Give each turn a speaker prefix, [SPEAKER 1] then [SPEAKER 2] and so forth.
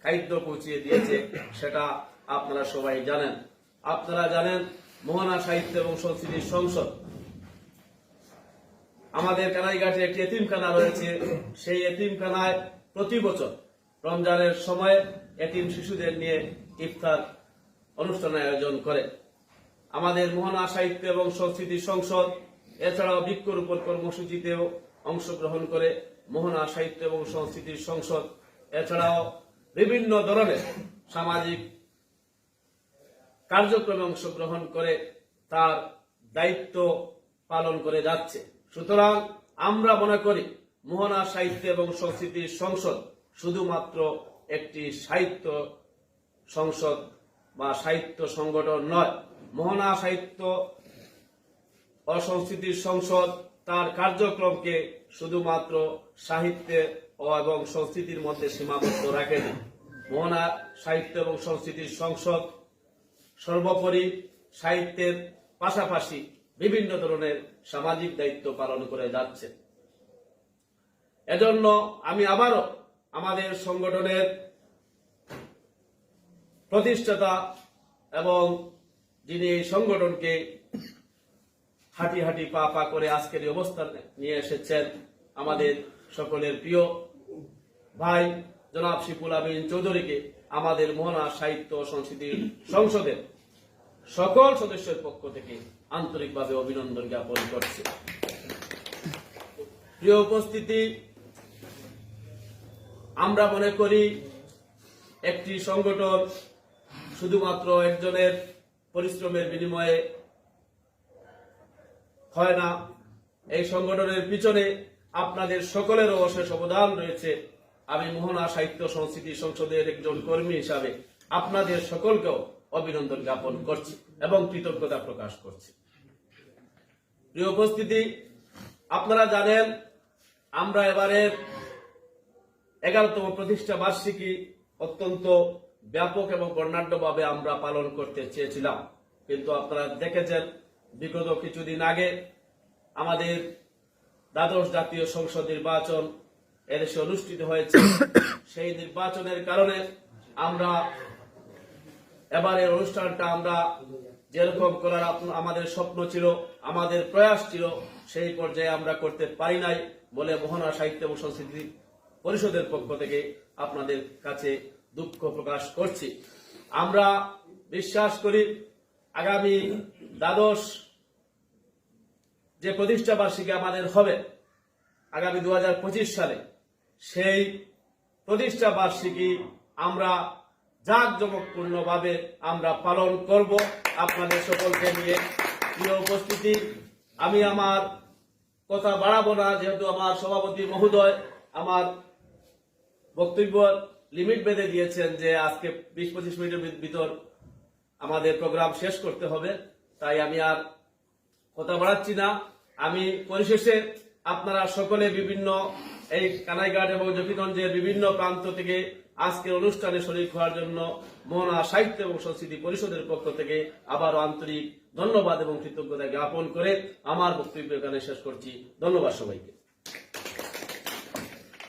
[SPEAKER 1] খাদ্য পৌঁছিয়ে দিয়েছে সেটা আপনারা সবাই জানেন। আপনারা জানেন মোহনা সাহিত্য এবং সংস্কৃতি সংসদ আমাদের কানাইঘাটে একটি এতিমখানা রয়েছে। সেই এতিমখানায় প্রতি বছর রমজানের সময় এতিম শিশুদের নিয়ে ইফতার অনুষ্ঠানের আয়োজন করে। আমাদের মোহনা সাহিত্য এবং সংস্কৃতি সংসদ এছাড়াও বৃক্ষরোপণ কর্মসূচিতেও অংশগ্রহণ করে। মোহনা সাহিত্য এবং সংস্কৃতি সংসদ এছাড়াও বিভিন্ন ধরনের সামাজিক কার্যক্রমে অংশগ্রহণ করে তার দায়িত্ব পালন করে যাচ্ছে। সুতরাং আমরা মনে করি মোহনা সাহিত্য এবং সংস্কৃতি সংসদ শুধুমাত্র একটি সাহিত্য সংসদ বা সাহিত্য সংগঠন নয়। মোহনা সাহিত্য ও সংস্কৃতি সংসদ তার কার্যক্রমকে শুধুমাত্র সাহিত্যে এবং সংস্কৃতির মধ্যে সীমাবদ্ধ রাখেনি। মোহনা সাহিত্য এবং সংস্কৃতি সংসদ সর্বোপরি সাহিত্যের পাশাপাশি বিভিন্ন ধরনের সামাজিক দায়িত্ব পালন করে যাচ্ছে। এজন্য আমি আবারও আমাদের সংগঠনের প্রতিষ্ঠাতা এবং যিনি এই সংগঠনকে হাঁটি হাঁটি পা পা করে আজকের এই অবস্থান নিয়ে এসেছেন আমাদের সকলের প্রিয় ভাই জনাব শিপুল আমিন চৌধুরীকে আমাদের মোহনা সাহিত্য সংস্কৃতি সংসদের সকল সদস্যের পক্ষ থেকে আন্তরিকভাবে অভিনন্দন জ্ঞাপন করছি। প্রিয় উপস্থিতি, আমরা মনে করি একটি সংগঠন শুধুমাত্র একজনের পরিশ্রমের বিনিময়ে হয় না। এই সংগঠনের পিছনে আপনাদের সকলেরও অশেষ অবদান রয়েছে। আমি মোহনা সাহিত্য সংস্কৃতি সংসদের একজন কর্মী হিসাবে আপনাদের সকলকেও অভিনন্দন জ্ঞাপন করছি এবং কৃতজ্ঞতা প্রকাশ করছি। প্রিয় উপস্থিতি, আপনারা জানেন আমরা এবারের 11তম প্রতিষ্ঠা বার্ষিকী অত্যন্ত ব্যাপক এবং বর্ণাঢ্যভাবে আমরা পালন করতে চেয়েছিলাম, কিন্তু আপনারা দেখেছেন বিগত কিছুদিন আগে আমাদের দ্বাদশ জাতীয় সংসদ নির্বাচন এদেশে অনুষ্ঠিত হয়েছে। সেই নির্বাচনের কারণে আমরা এবারের অনুষ্ঠানটা আমরা যেরকম করার আমাদের স্বপ্ন ছিল, আমাদের প্রয়াস ছিল, সেই পর্যায়ে আমরা করতে পারি নাই বলে মোহনা সাহিত্য এবং সংস্কৃতি পরিষদের পক্ষ থেকে আপনাদের কাছে দুঃখ প্রকাশ করছি। আমরা বিশ্বাস করি আগামী দ্বাদশ যে প্রতিষ্ঠা বার্ষিকী আমাদের হবে আগামী 2025 সালে, সেই প্রতিষ্ঠা বার্ষিকী আমরা জাঁকজমকপূর্ণভাবে আমরা পালন করব আপনাদের সকলকে নিয়ে। প্রিয় উপস্থিতি, আমি আমার কথা বাড়াবো না, যেহেতু আমার সভাপতি মহোদয় আমার বক্তব্য লিমিট বেঁধে দিয়েছেন যে আজকে 20-25 মিনিটের ভিতর আমাদের প্রোগ্রাম শেষ করতে হবে, তাই আমি আর কথা বাড়াচ্ছি না। আমি পরিশেষে আপনারা সকলে বিভিন্ন এই কানাইঘাট এবং জকিগঞ্জের বিভিন্ন প্রান্ত থেকে আজকের অনুষ্ঠানে শরীক হওয়ার জন্য মোহনা সাহিত্য এবং সংস্কৃতি পরিষদের পক্ষ থেকে আবারও আন্তরিক ধন্যবাদ এবং কৃতজ্ঞতা জ্ঞাপন করে আমার বক্তব্য এখানে শেষ করছি। ধন্যবাদ সবাইকে।